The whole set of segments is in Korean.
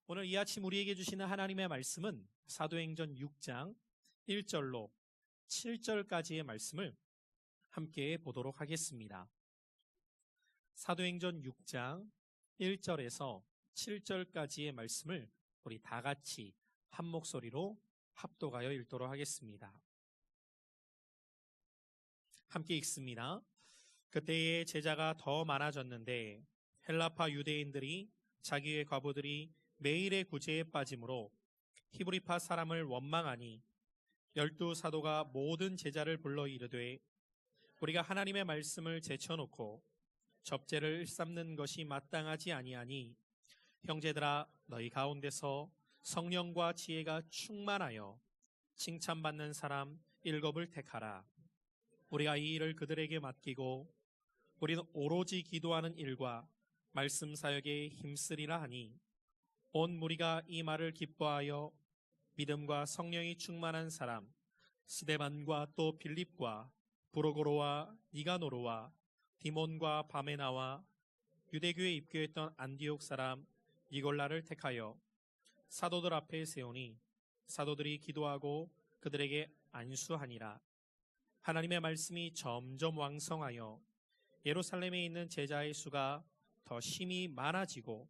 오늘 이 아침 우리에게 주시는 하나님의 말씀은 사도행전 6장 1절로 7절까지의 말씀을 함께 보도록 하겠습니다. 사도행전 6장 1절에서 7절까지의 말씀을 우리 다 같이 한 목소리로 합독하여 읽도록 하겠습니다. 함께 읽습니다. 그때에 제자가 더 많아졌는데 헬라파 유대인들이 자기의 과부들이 매일의 구제에 빠짐으로 히브리파 사람을 원망하니 12 사도가 모든 제자를 불러 이르되 우리가 하나님의 말씀을 제쳐놓고 접제를 일삼는 것이 마땅하지 아니하니 형제들아 너희 가운데서 성령과 지혜가 충만하여 칭찬받는 사람 7을 택하라. 우리가 이 일을 그들에게 맡기고 우리는 오로지 기도하는 일과 말씀 사역에 힘쓰리라 하니 온 무리가 이 말을 기뻐하여 믿음과 성령이 충만한 사람 스데반과 또 빌립과 브로고로와 니가노로와 디몬과 바메나와 유대교에 입교했던 안디옥 사람 니골라를 택하여 사도들 앞에 세우니 사도들이 기도하고 그들에게 안수하니라. 하나님의 말씀이 점점 왕성하여 예루살렘에 있는 제자의 수가 더 심히 많아지고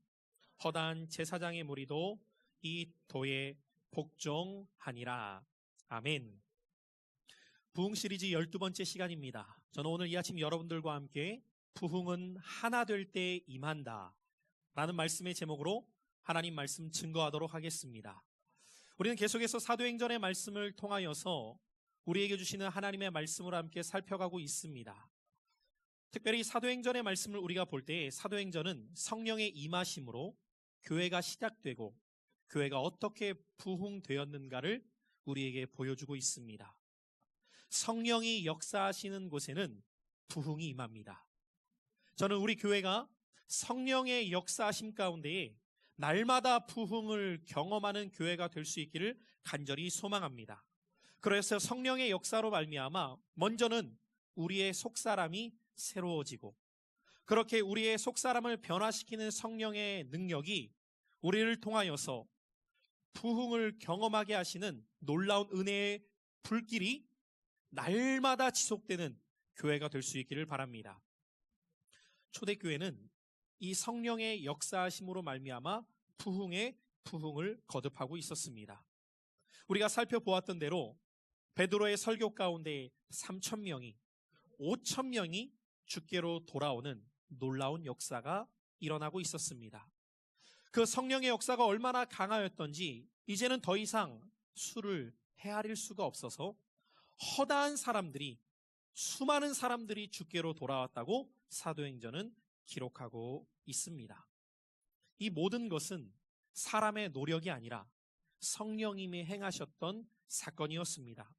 허다한 제사장의 무리도 이 도에 복종하니라. 아멘. 부흥 시리즈 12번째 시간입니다. 저는 오늘 이 아침 여러분들과 함께 부흥은 하나 될 때 임한다 라는 말씀의 제목으로 하나님 말씀 증거하도록 하겠습니다. 우리는 계속해서 사도행전의 말씀을 통하여서 우리에게 주시는 하나님의 말씀을 함께 살펴가고 있습니다. 특별히 사도행전의 말씀을 우리가 볼 때 사도행전은 성령의 임하심으로 교회가 시작되고 교회가 어떻게 부흥되었는가를 우리에게 보여주고 있습니다. 성령이 역사하시는 곳에는 부흥이 임합니다. 저는 우리 교회가 성령의 역사하심 가운데에 날마다 부흥을 경험하는 교회가 될 수 있기를 간절히 소망합니다. 그래서 성령의 역사로 말미암아 먼저는 우리의 속사람이 새로워지고 그렇게 우리의 속사람을 변화시키는 성령의 능력이 우리를 통하여서 부흥을 경험하게 하시는 놀라운 은혜의 불길이 날마다 지속되는 교회가 될 수 있기를 바랍니다. 초대교회는 이 성령의 역사하심으로 말미암아 부흥을 거듭하고 있었습니다. 우리가 살펴보았던 대로 베드로의 설교 가운데 3,000명이 5,000명이 주께로 돌아오는 놀라운 역사가 일어나고 있었습니다. 그 성령의 역사가 얼마나 강하였던지 이제는 더 이상 수를 헤아릴 수가 없어서 허다한 사람들이 수많은 사람들이 주께로 돌아왔다고 사도행전은 기록하고 있습니다. 이 모든 것은 사람의 노력이 아니라 성령님이 행하셨던 사건이었습니다.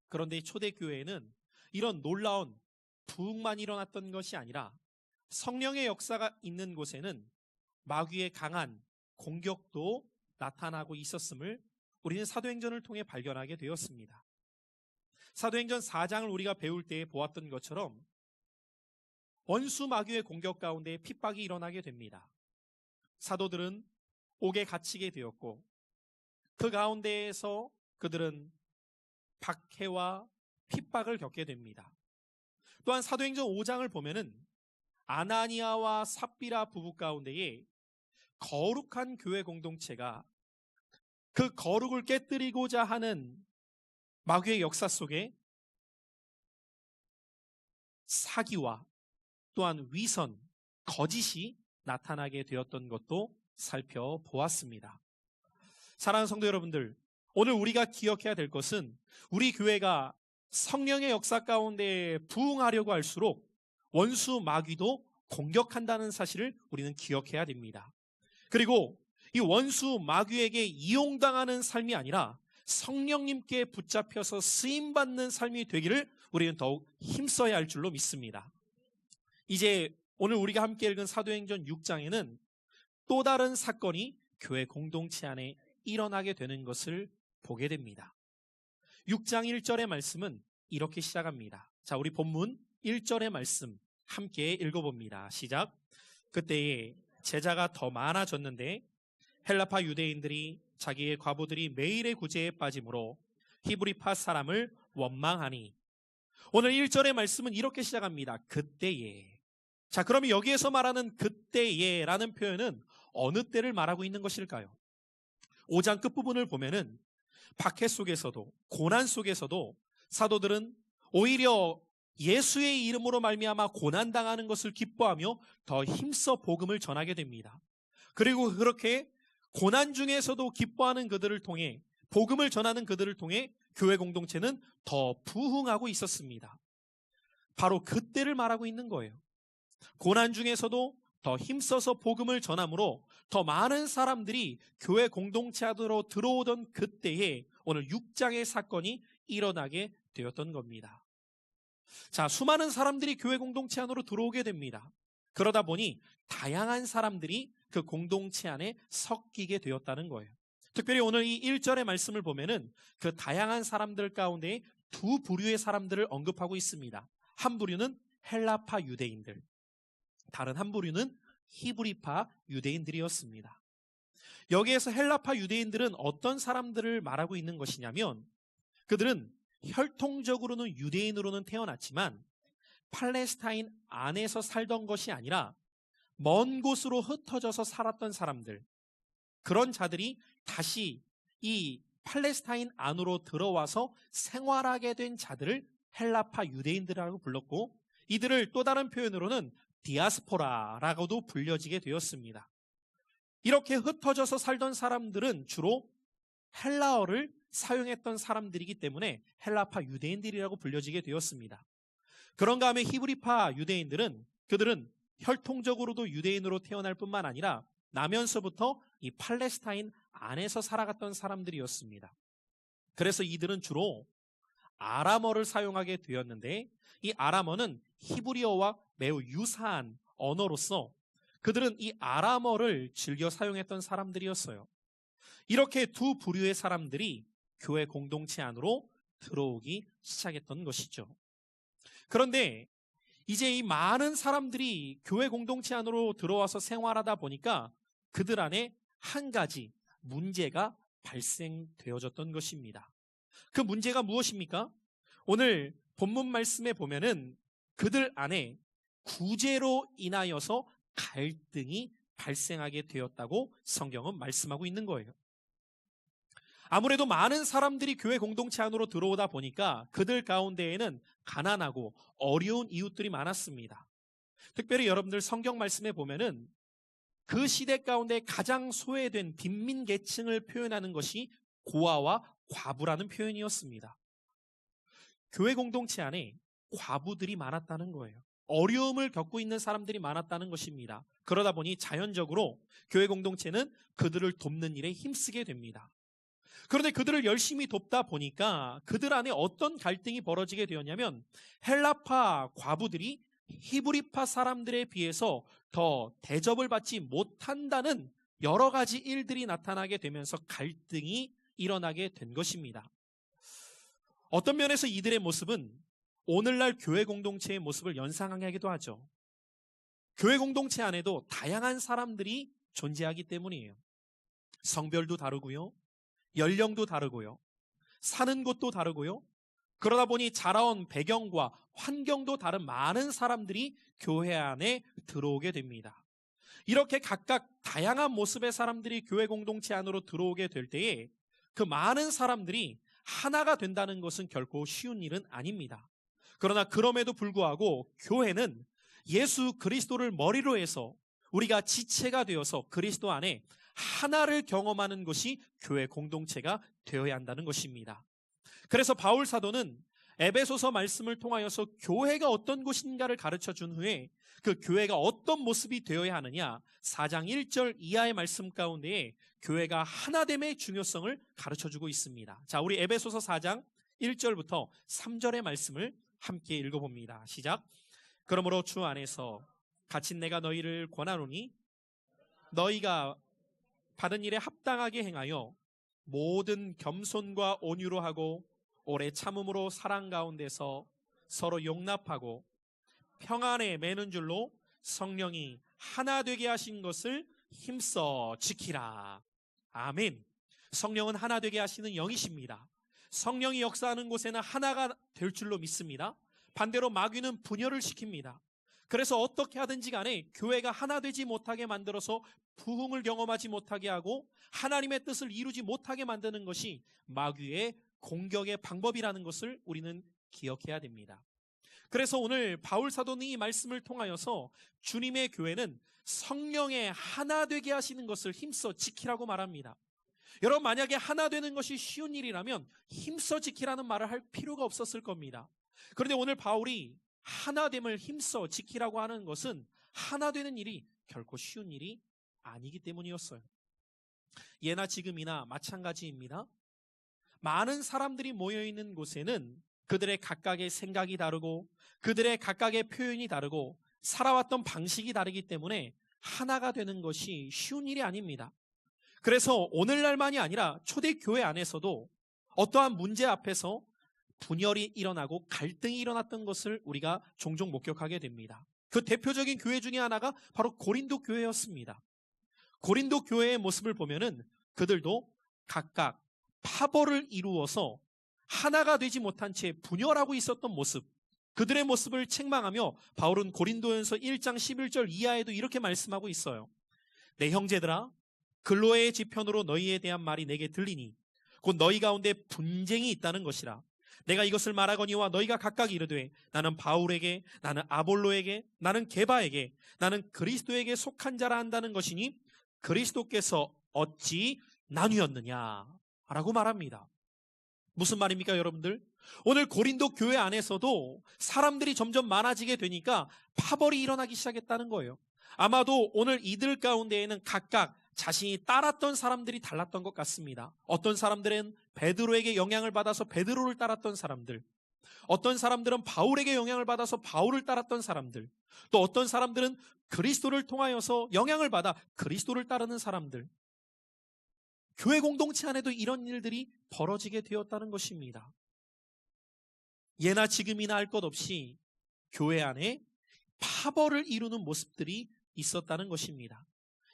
그런데 초대교회에는 이런 놀라운 부흥만 일어났던 것이 아니라 성령의 역사가 있는 곳에는 마귀의 강한 공격도 나타나고 있었음을 우리는 사도행전을 통해 발견하게 되었습니다. 사도행전 4장을 우리가 배울 때 보았던 것처럼 원수 마귀의 공격 가운데 핍박이 일어나게 됩니다. 사도들은 옥에 갇히게 되었고 그 가운데에서 그들은 박해와 핍박을 겪게 됩니다. 또한 사도행전 5장을 보면은 아나니아와 삽비라 부부 가운데에 거룩한 교회 공동체가 그 거룩을 깨뜨리고자 하는 마귀의 역사 속에 사기와 또한 위선, 거짓이 나타나게 되었던 것도 살펴보았습니다. 사랑하는 성도 여러분들, 오늘 우리가 기억해야 될 것은 우리 교회가 성령의 역사 가운데 부흥하려고 할수록 원수 마귀도 공격한다는 사실을 우리는 기억해야 됩니다. 그리고 이 원수 마귀에게 이용당하는 삶이 아니라 성령님께 붙잡혀서 쓰임받는 삶이 되기를 우리는 더욱 힘써야 할 줄로 믿습니다. 이제 오늘 우리가 함께 읽은 사도행전 6장에는 또 다른 사건이 교회 공동체 안에 일어나게 되는 것을 보게 됩니다. 6장 1절의 말씀은 이렇게 시작합니다. 자, 우리 본문 1절의 말씀 함께 읽어봅니다. 시작. 그때에 제자가 더 많아졌는데 헬라파 유대인들이 자기의 과부들이 매일의 구제에 빠짐으로 히브리파 사람을 원망하니. 오늘 1절의 말씀은 이렇게 시작합니다. 그때에. 자, 그러면 여기에서 말하는 그때에라는 표현은 어느 때를 말하고 있는 것일까요? 5장 끝부분을 보면은 박해 속에서도, 고난 속에서도 사도들은 오히려 예수의 이름으로 말미암아 고난당하는 것을 기뻐하며 더 힘써 복음을 전하게 됩니다. 그리고 그렇게 고난 중에서도 기뻐하는 그들을 통해, 복음을 전하는 그들을 통해 교회 공동체는 더 부흥하고 있었습니다. 바로 그때를 말하고 있는 거예요. 고난 중에서도 더 힘써서 복음을 전함으로 더 많은 사람들이 교회 공동체 안으로 들어오던 그때에 오늘 6장의 사건이 일어나게 되었던 겁니다. 자, 수많은 사람들이 교회 공동체 안으로 들어오게 됩니다. 그러다 보니 다양한 사람들이 그 공동체 안에 섞이게 되었다는 거예요. 특별히 오늘 이 1절의 말씀을 보면은 그 다양한 사람들 가운데 두 부류의 사람들을 언급하고 있습니다. 한 부류는 헬라파 유대인들, 다른 한 부류는 히브리파 유대인들이었습니다. 여기에서 헬라파 유대인들은 어떤 사람들을 말하고 있는 것이냐면, 그들은 혈통적으로는 유대인으로는 태어났지만 팔레스타인 안에서 살던 것이 아니라 먼 곳으로 흩어져서 살았던 사람들, 그런 자들이 다시 이 팔레스타인 안으로 들어와서 생활하게 된 자들을 헬라파 유대인들이라고 불렀고, 이들을 또 다른 표현으로는 디아스포라라고도 불려지게 되었습니다. 이렇게 흩어져서 살던 사람들은 주로 헬라어를 사용했던 사람들이기 때문에 헬라파 유대인들이라고 불려지게 되었습니다. 그런가 하면 히브리파 유대인들은, 그들은 혈통적으로도 유대인으로 태어날 뿐만 아니라 나면서부터 이 팔레스타인 안에서 살아갔던 사람들이었습니다. 그래서 이들은 주로 아람어를 사용하게 되었는데, 이 아람어는 히브리어와 매우 유사한 언어로서 그들은 이 아람어를 즐겨 사용했던 사람들이었어요. 이렇게 두 부류의 사람들이 교회 공동체 안으로 들어오기 시작했던 것이죠. 그런데 이제 이 많은 사람들이 교회 공동체 안으로 들어와서 생활하다 보니까 그들 안에 한 가지 문제가 발생되어졌던 것입니다. 그 문제가 무엇입니까? 오늘 본문 말씀에 보면은 그들 안에 구제로 인하여서 갈등이 발생하게 되었다고 성경은 말씀하고 있는 거예요. 아무래도 많은 사람들이 교회 공동체 안으로 들어오다 보니까 그들 가운데에는 가난하고 어려운 이웃들이 많았습니다. 특별히 여러분들 성경 말씀에 보면은 그 시대 가운데 가장 소외된 빈민 계층을 표현하는 것이 고아와 과부라는 표현이었습니다. 교회 공동체 안에 과부들이 많았다는 거예요. 어려움을 겪고 있는 사람들이 많았다는 것입니다. 그러다 보니 자연적으로 교회 공동체는 그들을 돕는 일에 힘쓰게 됩니다. 그런데 그들을 열심히 돕다 보니까 그들 안에 어떤 갈등이 벌어지게 되었냐면, 헬라파 과부들이 히브리파 사람들에 비해서 더 대접을 받지 못한다는 여러 가지 일들이 나타나게 되면서 갈등이 일어나게 된 것입니다. 어떤 면에서 이들의 모습은 오늘날 교회 공동체의 모습을 연상하게 하기도 하죠. 교회 공동체 안에도 다양한 사람들이 존재하기 때문이에요. 성별도 다르고요, 연령도 다르고요, 사는 곳도 다르고요, 그러다 보니 자라온 배경과 환경도 다른 많은 사람들이 교회 안에 들어오게 됩니다. 이렇게 각각 다양한 모습의 사람들이 교회 공동체 안으로 들어오게 될 때에 그 많은 사람들이 하나가 된다는 것은 결코 쉬운 일은 아닙니다. 그러나 그럼에도 불구하고 교회는 예수 그리스도를 머리로 해서 우리가 지체가 되어서 그리스도 안에 하나를 경험하는 것이 교회 공동체가 되어야 한다는 것입니다. 그래서 바울 사도는 에베소서 말씀을 통하여서 교회가 어떤 곳인가를 가르쳐 준 후에 그 교회가 어떤 모습이 되어야 하느냐, 4장 1절 이하의 말씀 가운데에 교회가 하나됨의 중요성을 가르쳐 주고 있습니다. 자, 우리 에베소서 4장 1절부터 3절의 말씀을 함께 읽어봅니다. 시작. 그러므로 주 안에서 갇힌 내가 너희를 권하노니 너희가 받은 일에 합당하게 행하여 모든 겸손과 온유로 하고 오래 참음으로 사랑 가운데서 서로 용납하고 평안에 매는 줄로 성령이 하나 되게 하신 것을 힘써 지키라. 아멘. 성령은 하나 되게 하시는 영이십니다. 성령이 역사하는 곳에는 하나가 될 줄로 믿습니다. 반대로 마귀는 분열을 시킵니다. 그래서 어떻게 하든지 간에 교회가 하나 되지 못하게 만들어서 부흥을 경험하지 못하게 하고 하나님의 뜻을 이루지 못하게 만드는 것이 마귀의 공격의 방법이라는 것을 우리는 기억해야 됩니다. 그래서 오늘 바울 사도는 이 말씀을 통하여서 주님의 교회는 성령의 하나 되게 하시는 것을 힘써 지키라고 말합니다. 여러분, 만약에 하나 되는 것이 쉬운 일이라면 힘써 지키라는 말을 할 필요가 없었을 겁니다. 그런데 오늘 바울이 하나됨을 힘써 지키라고 하는 것은 하나 되는 일이 결코 쉬운 일이 아니기 때문이었어요. 예나 지금이나 마찬가지입니다. 많은 사람들이 모여있는 곳에는 그들의 각각의 생각이 다르고 그들의 각각의 표현이 다르고 살아왔던 방식이 다르기 때문에 하나가 되는 것이 쉬운 일이 아닙니다. 그래서 오늘날만이 아니라 초대교회 안에서도 어떠한 문제 앞에서 분열이 일어나고 갈등이 일어났던 것을 우리가 종종 목격하게 됩니다. 그 대표적인 교회 중에 하나가 바로 고린도 교회였습니다. 고린도 교회의 모습을 보면은 그들도 각각 파벌을 이루어서 하나가 되지 못한 채 분열하고 있었던 모습, 그들의 모습을 책망하며 바울은 고린도전서 1장 11절 이하에도 이렇게 말씀하고 있어요. 내 형제들아, 글로의 지편으로 너희에 대한 말이 내게 들리니 곧 너희 가운데 분쟁이 있다는 것이라. 내가 이것을 말하거니와 너희가 각각 이르되 나는 바울에게, 나는 아볼로에게, 나는 게바에게, 나는 그리스도에게 속한 자라 한다는 것이니 그리스도께서 어찌 나뉘었느냐 라고 말합니다. 무슨 말입니까, 여러분들? 오늘 고린도 교회 안에서도 사람들이 점점 많아지게 되니까 파벌이 일어나기 시작했다는 거예요. 아마도 오늘 이들 가운데에는 각각 자신이 따랐던 사람들이 달랐던 것 같습니다. 어떤 사람들은 베드로에게 영향을 받아서 베드로를 따랐던 사람들, 어떤 사람들은 바울에게 영향을 받아서 바울을 따랐던 사람들, 또 어떤 사람들은 그리스도를 통하여서 영향을 받아 그리스도를 따르는 사람들. 교회 공동체 안에도 이런 일들이 벌어지게 되었다는 것입니다. 예나 지금이나 할 것 없이 교회 안에 파벌을 이루는 모습들이 있었다는 것입니다.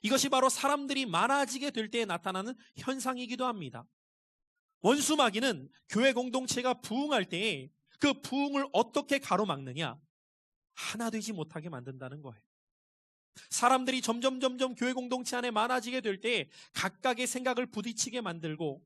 이것이 바로 사람들이 많아지게 될 때에 나타나는 현상이기도 합니다. 원수 마귀는 교회 공동체가 부흥할 때에 그 부흥을 어떻게 가로막느냐? 하나 되지 못하게 만든다는 거예요. 사람들이 점점 교회 공동체 안에 많아지게 될 때 각각의 생각을 부딪히게 만들고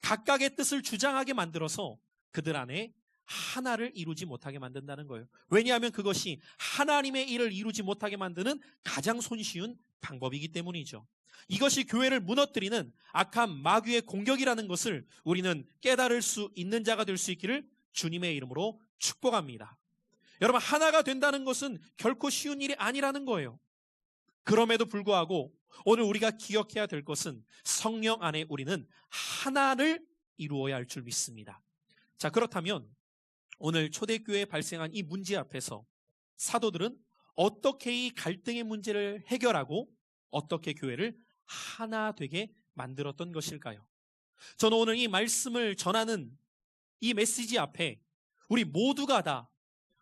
각각의 뜻을 주장하게 만들어서 그들 안에 하나를 이루지 못하게 만든다는 거예요. 왜냐하면 그것이 하나님의 일을 이루지 못하게 만드는 가장 손쉬운 방법이기 때문이죠. 이것이 교회를 무너뜨리는 악한 마귀의 공격이라는 것을 우리는 깨달을 수 있는 자가 될 수 있기를 주님의 이름으로 축복합니다. 여러분, 하나가 된다는 것은 결코 쉬운 일이 아니라는 거예요. 그럼에도 불구하고 오늘 우리가 기억해야 될 것은 성령 안에 우리는 하나를 이루어야 할 줄 믿습니다. 자, 그렇다면 오늘 초대교회에 발생한 이 문제 앞에서 사도들은 어떻게 이 갈등의 문제를 해결하고 어떻게 교회를 하나 되게 만들었던 것일까요? 저는 오늘 이 말씀을 전하는 이 메시지 앞에 우리 모두가 다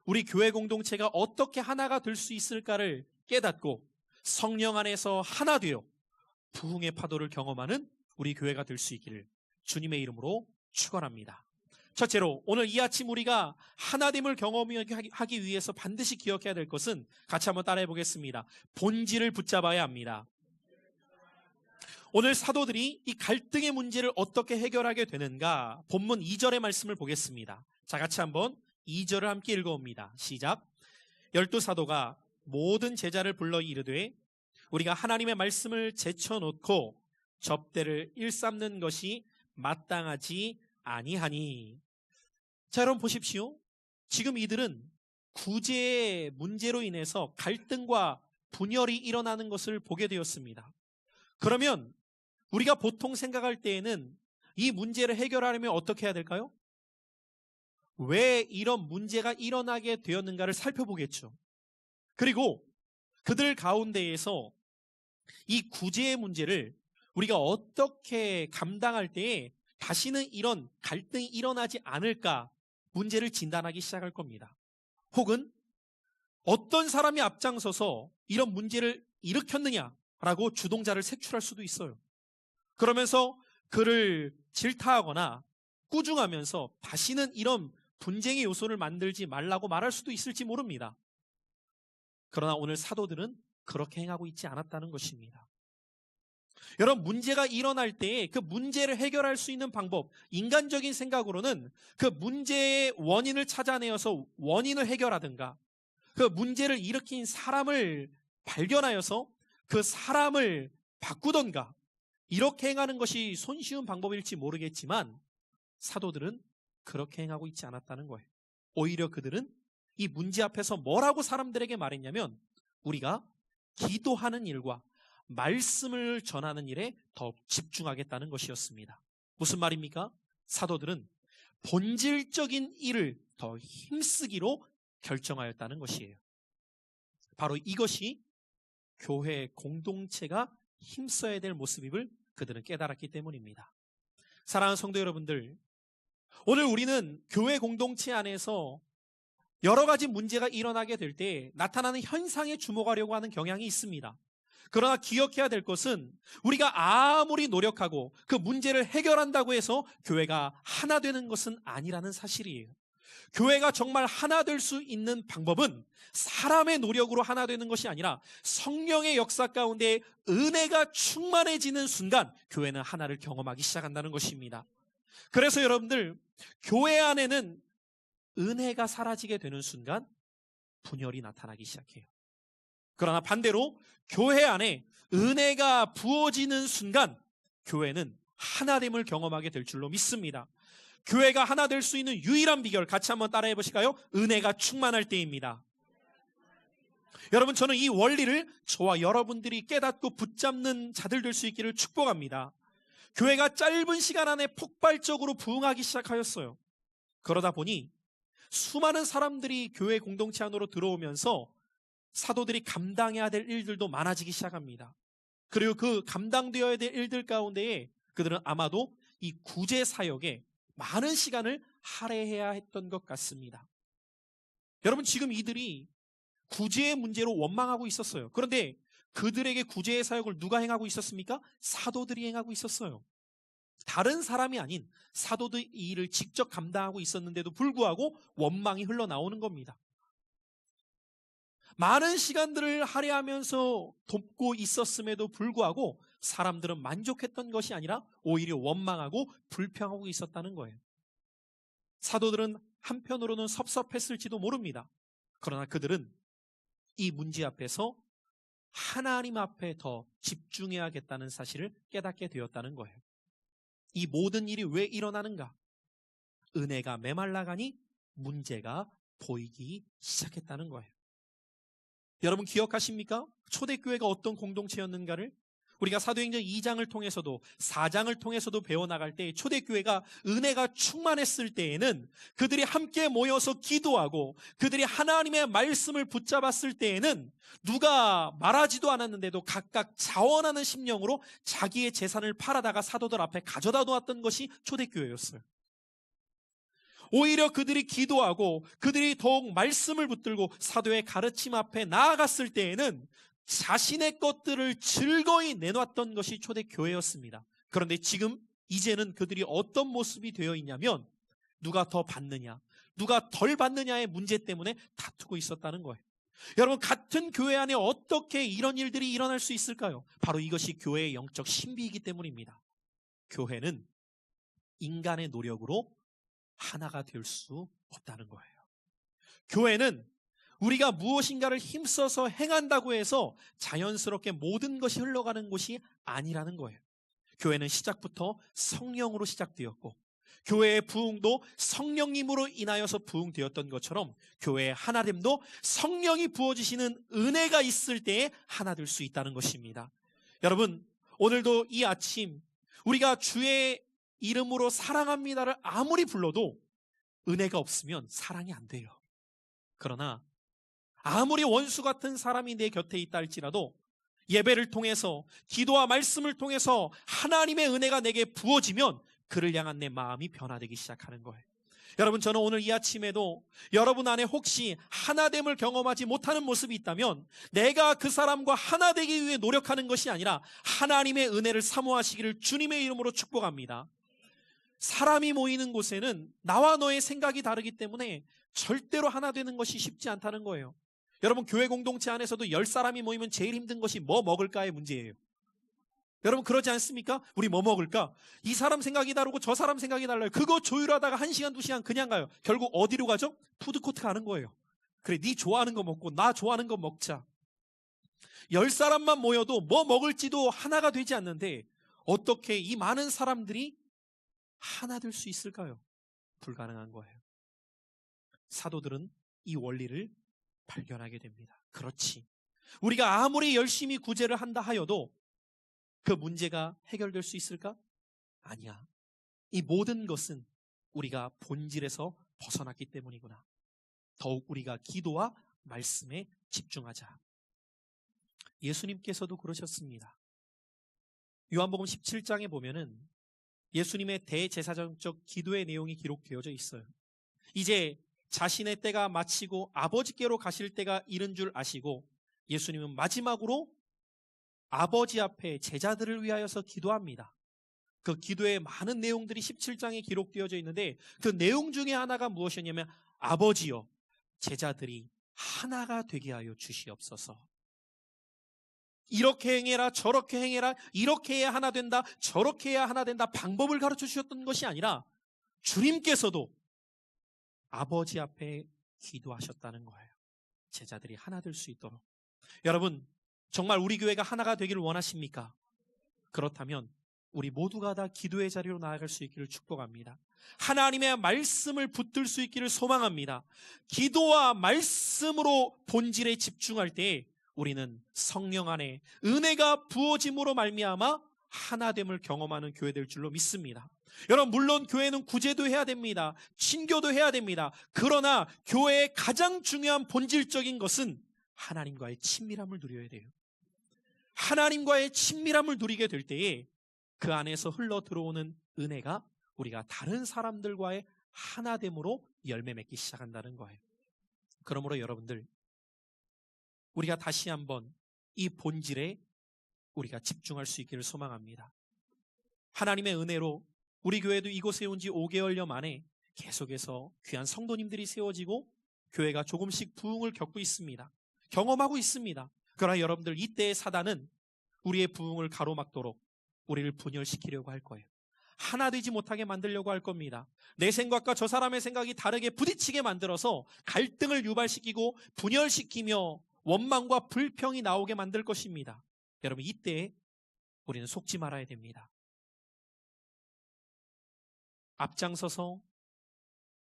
우리 교회 공동체가 어떻게 하나가 될 수 있을까를 깨닫고 성령 안에서 하나 되어 부흥의 파도를 경험하는 우리 교회가 될 수 있기를 주님의 이름으로 축원합니다. 첫째로 오늘 이 아침 우리가 하나됨을 경험하기 위해서 반드시 기억해야 될 것은 같이 한번 따라해 보겠습니다. 본질을 붙잡아야 합니다. 오늘 사도들이 이 갈등의 문제를 어떻게 해결하게 되는가 본문 2절의 말씀을 보겠습니다. 자, 같이 한번 2절을 함께 읽어옵니다. 시작. 12사도가 모든 제자를 불러 이르되 우리가 하나님의 말씀을 제쳐놓고 접대를 일삼는 것이 마땅하지 아니하니. 자, 여러분 보십시오. 지금 이들은 구제의 문제로 인해서 갈등과 분열이 일어나는 것을 보게 되었습니다. 그러면 우리가 보통 생각할 때에는 이 문제를 해결하려면 어떻게 해야 될까요? 왜 이런 문제가 일어나게 되었는가를 살펴보겠죠. 그리고 그들 가운데에서 이 구제의 문제를 우리가 어떻게 감당할 때에 다시는 이런 갈등이 일어나지 않을까 문제를 진단하기 시작할 겁니다. 혹은 어떤 사람이 앞장서서 이런 문제를 일으켰느냐라고 주동자를 색출할 수도 있어요. 그러면서 그를 질타하거나 꾸중하면서 다시는 이런 분쟁의 요소를 만들지 말라고 말할 수도 있을지 모릅니다. 그러나 오늘 사도들은 그렇게 행하고 있지 않았다는 것입니다. 여러분, 문제가 일어날 때 그 문제를 해결할 수 있는 방법, 인간적인 생각으로는 그 문제의 원인을 찾아내어서 원인을 해결하든가, 그 문제를 일으킨 사람을 발견하여서 그 사람을 바꾸던가, 이렇게 행하는 것이 손쉬운 방법일지 모르겠지만 사도들은 그렇게 행하고 있지 않았다는 거예요. 오히려 그들은 이 문제 앞에서 뭐라고 사람들에게 말했냐면, 우리가 기도하는 일과 말씀을 전하는 일에 더 집중하겠다는 것이었습니다. 무슨 말입니까? 사도들은 본질적인 일을 더 힘쓰기로 결정하였다는 것이에요. 바로 이것이 교회 공동체가 힘써야 될 모습임을 그들은 깨달았기 때문입니다. 사랑하는 성도 여러분들, 오늘 우리는 교회 공동체 안에서 여러 가지 문제가 일어나게 될 때 나타나는 현상에 주목하려고 하는 경향이 있습니다. 그러나 기억해야 될 것은 우리가 아무리 노력하고 그 문제를 해결한다고 해서 교회가 하나 되는 것은 아니라는 사실이에요. 교회가 정말 하나 될 수 있는 방법은 사람의 노력으로 하나 되는 것이 아니라 성령의 역사 가운데 은혜가 충만해지는 순간 교회는 하나를 경험하기 시작한다는 것입니다. 그래서 여러분들, 교회 안에는 은혜가 사라지게 되는 순간 분열이 나타나기 시작해요. 그러나 반대로 교회 안에 은혜가 부어지는 순간 교회는 하나됨을 경험하게 될 줄로 믿습니다. 교회가 하나 될 수 있는 유일한 비결, 같이 한번 따라해 보실까요? 은혜가 충만할 때입니다. 여러분, 저는 이 원리를 저와 여러분들이 깨닫고 붙잡는 자들 될 수 있기를 축복합니다. 교회가 짧은 시간 안에 폭발적으로 부흥하기 시작하였어요. 그러다 보니 수많은 사람들이 교회 공동체 안으로 들어오면서 사도들이 감당해야 될 일들도 많아지기 시작합니다. 그리고 그 감당되어야 될 일들 가운데에 그들은 아마도 이 구제 사역에 많은 시간을 할애해야 했던 것 같습니다. 여러분, 지금 이들이 구제의 문제로 원망하고 있었어요. 그런데 그들에게 구제의 사역을 누가 행하고 있었습니까? 사도들이 행하고 있었어요. 다른 사람이 아닌 사도들이 이 일을 직접 감당하고 있었는데도 불구하고 원망이 흘러나오는 겁니다. 많은 시간들을 할애하면서 돕고 있었음에도 불구하고 사람들은 만족했던 것이 아니라 오히려 원망하고 불평하고 있었다는 거예요. 사도들은 한편으로는 섭섭했을지도 모릅니다. 그러나 그들은 이 문제 앞에서 하나님 앞에 더 집중해야겠다는 사실을 깨닫게 되었다는 거예요. 이 모든 일이 왜 일어나는가? 은혜가 메말라가니 문제가 보이기 시작했다는 거예요. 여러분, 기억하십니까? 초대교회가 어떤 공동체였는가를? 우리가 사도행전 2장을 통해서도 4장을 통해서도 배워나갈 때 초대교회가 은혜가 충만했을 때에는 그들이 함께 모여서 기도하고 그들이 하나님의 말씀을 붙잡았을 때에는 누가 말하지도 않았는데도 각각 자원하는 심령으로 자기의 재산을 팔아다가 사도들 앞에 가져다 놓았던 것이 초대교회였어요. 오히려 그들이 기도하고 그들이 더욱 말씀을 붙들고 사도의 가르침 앞에 나아갔을 때에는 자신의 것들을 즐거이 내놨던 것이 초대교회였습니다. 그런데 지금 이제는 그들이 어떤 모습이 되어 있냐면 누가 더 받느냐, 누가 덜 받느냐의 문제 때문에 다투고 있었다는 거예요. 여러분, 같은 교회 안에 어떻게 이런 일들이 일어날 수 있을까요? 바로 이것이 교회의 영적 신비이기 때문입니다. 교회는 인간의 노력으로 하나가 될 수 없다는 거예요. 교회는 우리가 무엇인가를 힘써서 행한다고 해서 자연스럽게 모든 것이 흘러가는 곳이 아니라는 거예요. 교회는 시작부터 성령으로 시작되었고 교회의 부흥도 성령님으로 인하여서 부흥되었던 것처럼 교회의 하나됨도 성령이 부어주시는 은혜가 있을 때에 하나 될 수 있다는 것입니다. 여러분, 오늘도 이 아침 우리가 주의 이름으로 사랑합니다를 아무리 불러도 은혜가 없으면 사랑이 안 돼요. 그러나 아무리 원수 같은 사람이 내 곁에 있다 할지라도 예배를 통해서 기도와 말씀을 통해서 하나님의 은혜가 내게 부어지면 그를 향한 내 마음이 변화되기 시작하는 거예요. 여러분, 저는 오늘 이 아침에도 여러분 안에 혹시 하나됨을 경험하지 못하는 모습이 있다면 내가 그 사람과 하나 되기 위해 노력하는 것이 아니라 하나님의 은혜를 사모하시기를 주님의 이름으로 축복합니다. 사람이 모이는 곳에는 나와 너의 생각이 다르기 때문에 절대로 하나 되는 것이 쉽지 않다는 거예요. 여러분, 교회 공동체 안에서도 10사람이 모이면 제일 힘든 것이 뭐 먹을까의 문제예요. 여러분, 그러지 않습니까? 우리 뭐 먹을까? 이 사람 생각이 다르고 저 사람 생각이 달라요. 그거 조율하다가 1시간, 2시간 그냥 가요. 결국 어디로 가죠? 푸드코트 가는 거예요. 그래, 네 좋아하는 거 먹고 나 좋아하는 거 먹자. 10사람만 모여도 뭐 먹을지도 하나가 되지 않는데 어떻게 이 많은 사람들이 하나 될 수 있을까요? 불가능한 거예요. 사도들은 이 원리를 발견하게 됩니다. 그렇지. 우리가 아무리 열심히 구제를 한다 하여도 그 문제가 해결될 수 있을까? 아니야. 이 모든 것은 우리가 본질에서 벗어났기 때문이구나. 더욱 우리가 기도와 말씀에 집중하자. 예수님께서도 그러셨습니다. 요한복음 17장에 보면은 예수님의 대제사장적 기도의 내용이 기록되어져 있어요. 이제 자신의 때가 마치고 아버지께로 가실 때가 이른 줄 아시고 예수님은 마지막으로 아버지 앞에 제자들을 위하여서 기도합니다. 그 기도의 많은 내용들이 17장에 기록되어져 있는데 그 내용 중에 하나가 무엇이냐면 아버지여 제자들이 하나가 되게 하여 주시옵소서. 이렇게 행해라 저렇게 행해라 이렇게 해야 하나 된다 저렇게 해야 하나 된다 방법을 가르쳐 주셨던 것이 아니라 주님께서도 아버지 앞에 기도하셨다는 거예요. 제자들이 하나 될 수 있도록. 여러분, 정말 우리 교회가 하나가 되기를 원하십니까? 그렇다면 우리 모두가 다 기도의 자리로 나아갈 수 있기를 축복합니다. 하나님의 말씀을 붙들 수 있기를 소망합니다. 기도와 말씀으로 본질에 집중할 때 우리는 성령 안에 은혜가 부어짐으로 말미암아 하나됨을 경험하는 교회 될 줄로 믿습니다. 여러분, 물론 교회는 구제도 해야 됩니다. 친교도 해야 됩니다. 그러나 교회의 가장 중요한 본질적인 것은 하나님과의 친밀함을 누려야 돼요. 하나님과의 친밀함을 누리게 될 때에 그 안에서 흘러 들어오는 은혜가 우리가 다른 사람들과의 하나됨으로 열매 맺기 시작한다는 거예요. 그러므로 여러분들, 우리가 다시 한번 이 본질에 우리가 집중할 수 있기를 소망합니다. 하나님의 은혜로 우리 교회도 이곳에 온 지 5개월여 만에 계속해서 귀한 성도님들이 세워지고 교회가 조금씩 부흥을 겪고 있습니다. 경험하고 있습니다. 그러나 여러분들, 이때의 사단은 우리의 부흥을 가로막도록 우리를 분열시키려고 할 거예요. 하나 되지 못하게 만들려고 할 겁니다. 내 생각과 저 사람의 생각이 다르게 부딪히게 만들어서 갈등을 유발시키고 분열시키며 원망과 불평이 나오게 만들 것입니다. 여러분, 이때 우리는 속지 말아야 됩니다. 앞장서서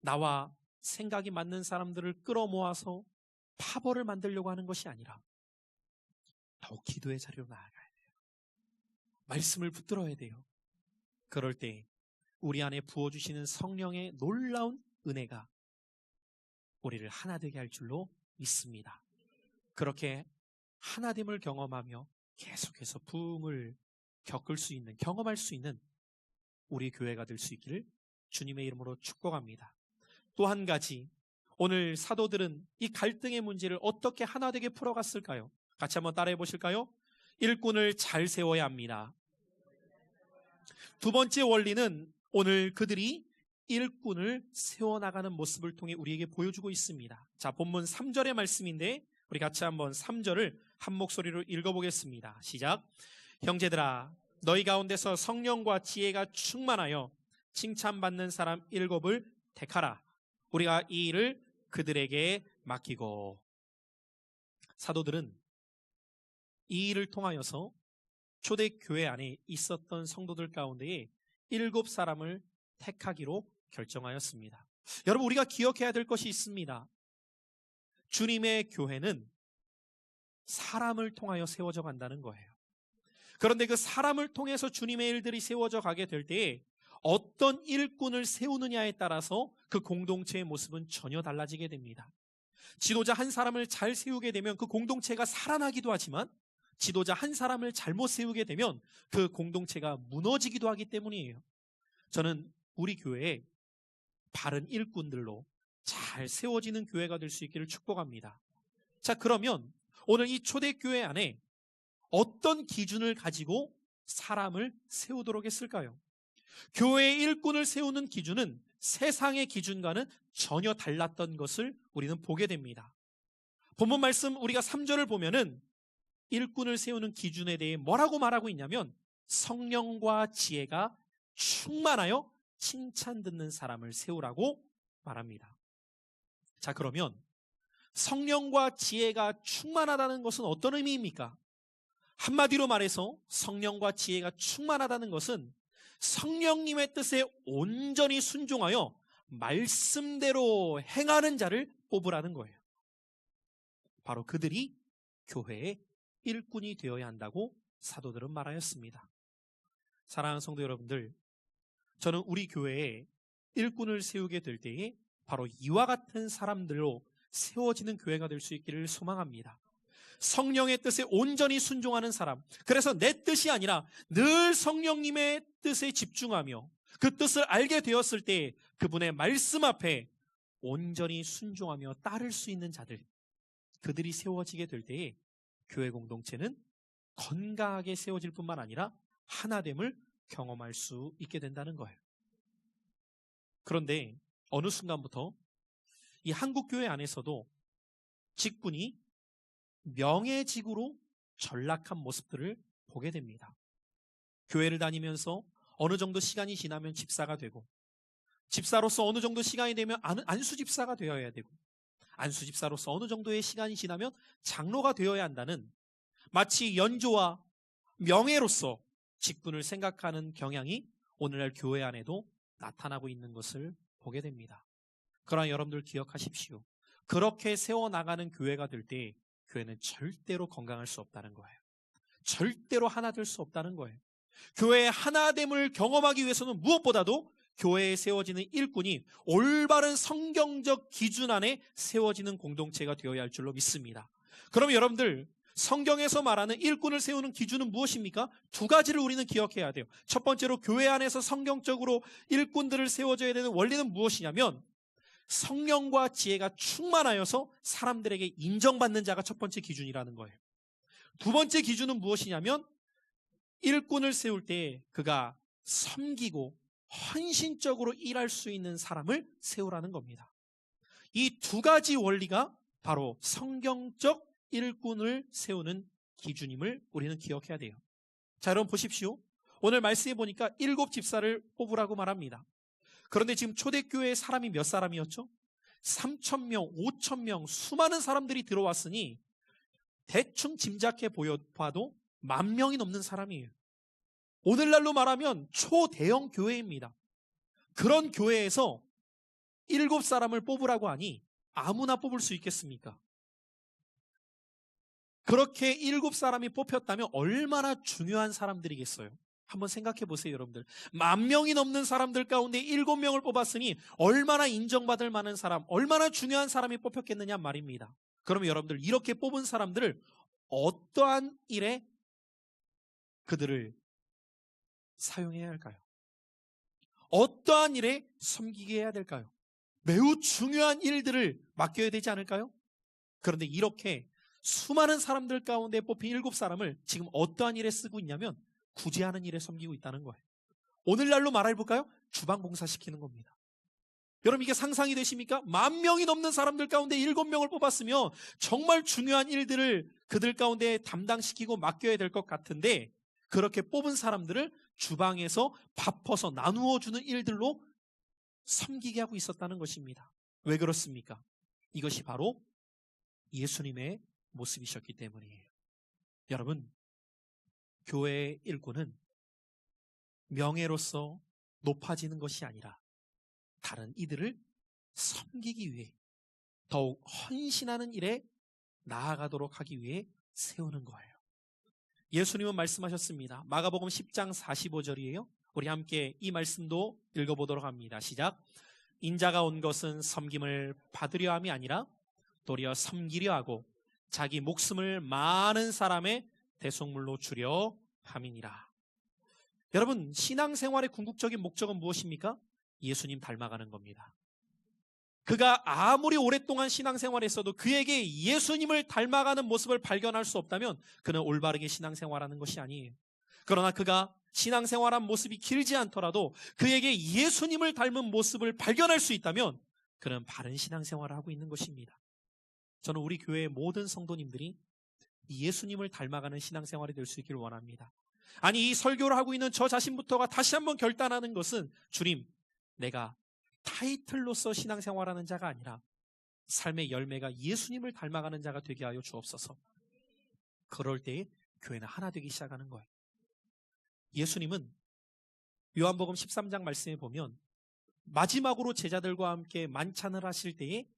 나와 생각이 맞는 사람들을 끌어모아서 파벌을 만들려고 하는 것이 아니라 더욱 기도의 자리로 나아가야 돼요. 말씀을 붙들어야 돼요. 그럴 때 우리 안에 부어주시는 성령의 놀라운 은혜가 우리를 하나 되게 할 줄로 믿습니다. 그렇게 하나됨을 경험하며 계속해서 부흥을 겪을 수 있는, 경험할 수 있는 우리 교회가 될 수 있기를 주님의 이름으로 축복합니다. 또 한 가지, 오늘 사도들은 이 갈등의 문제를 어떻게 하나되게 풀어갔을까요? 같이 한번 따라해 보실까요? 일꾼을 잘 세워야 합니다. 두 번째 원리는 오늘 그들이 일꾼을 세워나가는 모습을 통해 우리에게 보여주고 있습니다. 자, 본문 3절의 말씀인데 우리 같이 한번 3절을 한 목소리로 읽어보겠습니다. 시작. 형제들아, 너희 가운데서 성령과 지혜가 충만하여 칭찬받는 사람 7을 택하라. 우리가 이 일을 그들에게 맡기고. 사도들은 이 일을 통하여서 초대교회 안에 있었던 성도들 가운데에 7사람을 택하기로 결정하였습니다. 여러분, 우리가 기억해야 될 것이 있습니다. 주님의 교회는 사람을 통하여 세워져 간다는 거예요. 그런데 그 사람을 통해서 주님의 일들이 세워져 가게 될 때에 어떤 일꾼을 세우느냐에 따라서 그 공동체의 모습은 전혀 달라지게 됩니다. 지도자 한 사람을 잘 세우게 되면 그 공동체가 살아나기도 하지만 지도자 한 사람을 잘못 세우게 되면 그 공동체가 무너지기도 하기 때문이에요. 저는 우리 교회에 바른 일꾼들로 잘 세워지는 교회가 될 수 있기를 축복합니다. 자, 그러면 오늘 이 초대교회 안에 어떤 기준을 가지고 사람을 세우도록 했을까요? 교회의 일꾼을 세우는 기준은 세상의 기준과는 전혀 달랐던 것을 우리는 보게 됩니다. 본문 말씀 우리가 3절을 보면은 일꾼을 세우는 기준에 대해 뭐라고 말하고 있냐면 성령과 지혜가 충만하여 칭찬 듣는 사람을 세우라고 말합니다. 자, 그러면 성령과 지혜가 충만하다는 것은 어떤 의미입니까? 한마디로 말해서 성령과 지혜가 충만하다는 것은 성령님의 뜻에 온전히 순종하여 말씀대로 행하는 자를 뽑으라는 거예요. 바로 그들이 교회의 일꾼이 되어야 한다고 사도들은 말하였습니다. 사랑하는 성도 여러분들, 저는 우리 교회에 일꾼을 세우게 될 때에 바로 이와 같은 사람들로 세워지는 교회가 될 수 있기를 소망합니다. 성령의 뜻에 온전히 순종하는 사람, 그래서 내 뜻이 아니라 늘 성령님의 뜻에 집중하며 그 뜻을 알게 되었을 때 그분의 말씀 앞에 온전히 순종하며 따를 수 있는 자들, 그들이 세워지게 될 때에 교회 공동체는 건강하게 세워질 뿐만 아니라 하나됨을 경험할 수 있게 된다는 거예요. 그런데 어느 순간부터 이 한국교회 안에서도 직분이 명예직으로 전락한 모습들을 보게 됩니다. 교회를 다니면서 어느 정도 시간이 지나면 집사가 되고, 집사로서 어느 정도 시간이 되면 안수집사가 되어야 되고, 안수집사로서 어느 정도의 시간이 지나면 장로가 되어야 한다는 마치 연조와 명예로서 직분을 생각하는 경향이 오늘날 교회 안에도 나타나고 있는 것을 보게 됩니다. 그러나 여러분들 기억하십시오. 그렇게 세워나가는 교회가 될 때 교회는 절대로 건강할 수 없다는 거예요. 절대로 하나 될 수 없다는 거예요. 교회의 하나됨을 경험하기 위해서는 무엇보다도 교회에 세워지는 일꾼이 올바른 성경적 기준 안에 세워지는 공동체가 되어야 할 줄로 믿습니다. 그럼 여러분들, 성경에서 말하는 일꾼을 세우는 기준은 무엇입니까? 두 가지를 우리는 기억해야 돼요. 첫 번째로 교회 안에서 성경적으로 일꾼들을 세워줘야 되는 원리는 무엇이냐면 성령과 지혜가 충만하여서 사람들에게 인정받는 자가 첫 번째 기준이라는 거예요. 두 번째 기준은 무엇이냐면 일꾼을 세울 때 그가 섬기고 헌신적으로 일할 수 있는 사람을 세우라는 겁니다. 이 두 가지 원리가 바로 성경적 일꾼을 세우는 기준임을 우리는 기억해야 돼요. 자, 여러분 보십시오. 오늘 말씀해 보니까 7 집사를 뽑으라고 말합니다. 그런데 지금 초대교회에 사람이 몇 사람이었죠? 3,000명, 5,000명, 수많은 사람들이 들어왔으니 대충 짐작해 봐도 10,000명이 넘는 사람이에요. 오늘날로 말하면 초대형 교회입니다. 그런 교회에서 7 사람을 뽑으라고 하니 아무나 뽑을 수 있겠습니까? 그렇게 7 사람이 뽑혔다면 얼마나 중요한 사람들이겠어요? 한번 생각해 보세요, 여러분들. 10,000명이 넘는 사람들 가운데 7명을 뽑았으니 얼마나 인정받을 만한 사람, 얼마나 중요한 사람이 뽑혔겠느냐 말입니다. 그러면 여러분들, 이렇게 뽑은 사람들을 어떠한 일에 그들을 사용해야 할까요? 어떠한 일에 섬기게 해야 될까요? 매우 중요한 일들을 맡겨야 되지 않을까요? 그런데 이렇게 수많은 사람들 가운데 뽑힌 7 사람을 지금 어떠한 일에 쓰고 있냐면 구제하는 일에 섬기고 있다는 거예요. 오늘날로 말해볼까요? 주방 봉사시키는 겁니다. 여러분, 이게 상상이 되십니까? 10,000명이 넘는 사람들 가운데 7명을 뽑았으면 정말 중요한 일들을 그들 가운데 담당시키고 맡겨야 될 것 같은데 그렇게 뽑은 사람들을 주방에서 밥 퍼서 나누어 주는 일들로 섬기게 하고 있었다는 것입니다. 왜 그렇습니까? 이것이 바로 예수님의 모습이셨기 때문이에요. 여러분, 교회의 일꾼은 명예로서 높아지는 것이 아니라 다른 이들을 섬기기 위해 더욱 헌신하는 일에 나아가도록 하기 위해 세우는 거예요. 예수님은 말씀하셨습니다. 마가복음 10장 45절이에요. 우리 함께 이 말씀도 읽어보도록 합니다. 시작. 인자가 온 것은 섬김을 받으려 함이 아니라 도리어 섬기려 하고 자기 목숨을 많은 사람의 대속물로 주려 함이니라. 여러분, 신앙생활의 궁극적인 목적은 무엇입니까? 예수님 닮아가는 겁니다. 그가 아무리 오랫동안 신앙생활했어도 그에게 예수님을 닮아가는 모습을 발견할 수 없다면 그는 올바르게 신앙생활하는 것이 아니에요. 그러나 그가 신앙생활한 모습이 길지 않더라도 그에게 예수님을 닮은 모습을 발견할 수 있다면 그는 바른 신앙생활을 하고 있는 것입니다. 저는 우리 교회의 모든 성도님들이 예수님을 닮아가는 신앙생활이 될 수 있기를 원합니다. 아니, 이 설교를 하고 있는 저 자신부터가 다시 한번 결단하는 것은, 주님, 내가 타이틀로서 신앙생활하는 자가 아니라 삶의 열매가 예수님을 닮아가는 자가 되게 하여 주옵소서. 그럴 때에 교회는 하나 되기 시작하는 거예요. 예수님은 요한복음 13장 말씀에 보면 마지막으로 제자들과 함께 만찬을 하실 때에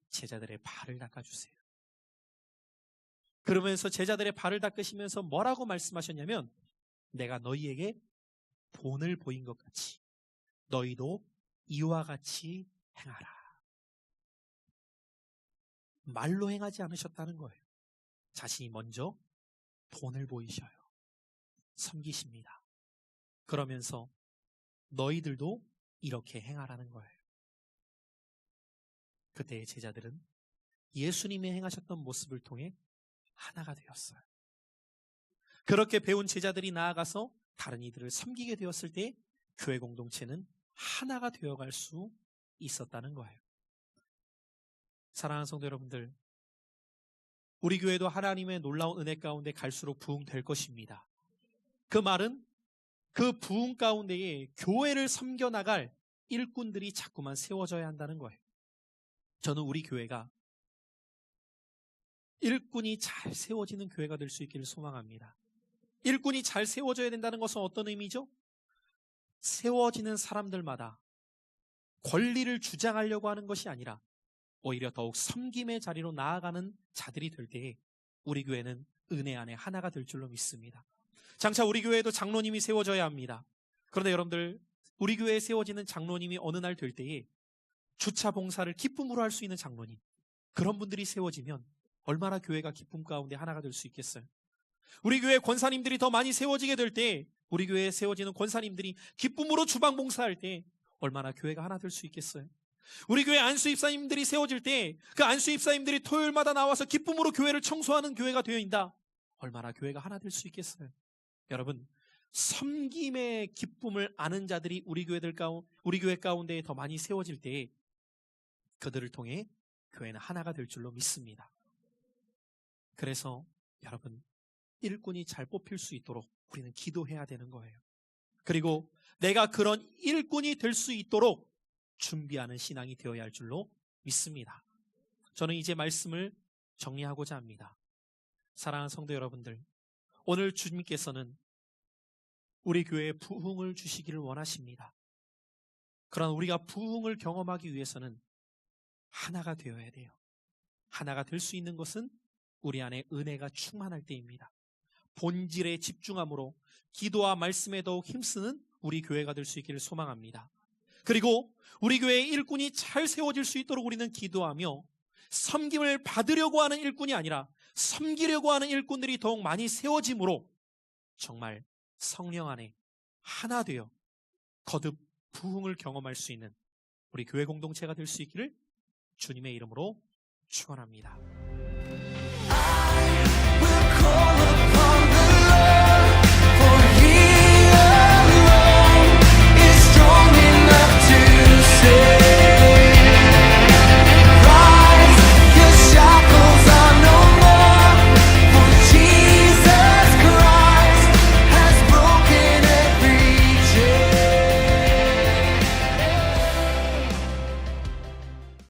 제자들의 발을 닦아주세요. 그러면서 제자들의 발을 닦으시면서 뭐라고 말씀하셨냐면, 내가 너희에게 본을 보인 것 같이 너희도 이와 같이 행하라. 말로 행하지 않으셨다는 거예요. 자신이 먼저 본을 보이셔요. 섬기십니다. 그러면서 너희들도 이렇게 행하라는 거예요. 그때의 제자들은 예수님이 행하셨던 모습을 통해 하나가 되었어요. 그렇게 배운 제자들이 나아가서 다른 이들을 섬기게 되었을 때 교회 공동체는 하나가 되어갈 수 있었다는 거예요. 사랑하는 성도 여러분들, 우리 교회도 하나님의 놀라운 은혜 가운데 갈수록 부흥될 것입니다. 그 말은 그 부흥 가운데에 교회를 섬겨나갈 일꾼들이 자꾸만 세워져야 한다는 거예요. 저는 우리 교회가 일꾼이 잘 세워지는 교회가 될 수 있기를 소망합니다. 일꾼이 잘 세워져야 된다는 것은 어떤 의미죠? 세워지는 사람들마다 권리를 주장하려고 하는 것이 아니라 오히려 더욱 섬김의 자리로 나아가는 자들이 될 때에 우리 교회는 은혜 안에 하나가 될 줄로 믿습니다. 장차 우리 교회에도 장로님이 세워져야 합니다. 그런데 여러분들, 우리 교회에 세워지는 장로님이 어느 날 될 때에 주차 봉사를 기쁨으로 할 수 있는 장로님, 그런 분들이 세워지면 얼마나 교회가 기쁨 가운데 하나가 될 수 있겠어요? 우리 교회 권사님들이 더 많이 세워지게 될 때, 우리 교회에 세워지는 권사님들이 기쁨으로 주방 봉사할 때 얼마나 교회가 하나 될 수 있겠어요? 우리 교회 안수 입사님들이 세워질 때 그 안수 입사님들이 토요일마다 나와서 기쁨으로 교회를 청소하는 교회가 되어 있다. 얼마나 교회가 하나 될 수 있겠어요? 여러분, 섬김의 기쁨을 아는 자들이 우리 교회 가운데 더 많이 세워질 때에 그들을 통해 교회는 하나가 될 줄로 믿습니다. 그래서 여러분, 일꾼이 잘 뽑힐 수 있도록 우리는 기도해야 되는 거예요. 그리고 내가 그런 일꾼이 될 수 있도록 준비하는 신앙이 되어야 할 줄로 믿습니다. 저는 이제 말씀을 정리하고자 합니다. 사랑하는 성도 여러분들, 오늘 주님께서는 우리 교회에 부흥을 주시기를 원하십니다. 그러나 우리가 부흥을 경험하기 위해서는 하나가 되어야 돼요. 하나가 될 수 있는 것은 우리 안에 은혜가 충만할 때입니다. 본질에 집중함으로 기도와 말씀에 더욱 힘쓰는 우리 교회가 될 수 있기를 소망합니다. 그리고 우리 교회의 일꾼이 잘 세워질 수 있도록 우리는 기도하며 섬김을 받으려고 하는 일꾼이 아니라 섬기려고 하는 일꾼들이 더욱 많이 세워짐으로 정말 성령 안에 하나 되어 거듭 부흥을 경험할 수 있는 우리 교회 공동체가 될 수 있기를 주님의 이름으로 축원합니다. I will call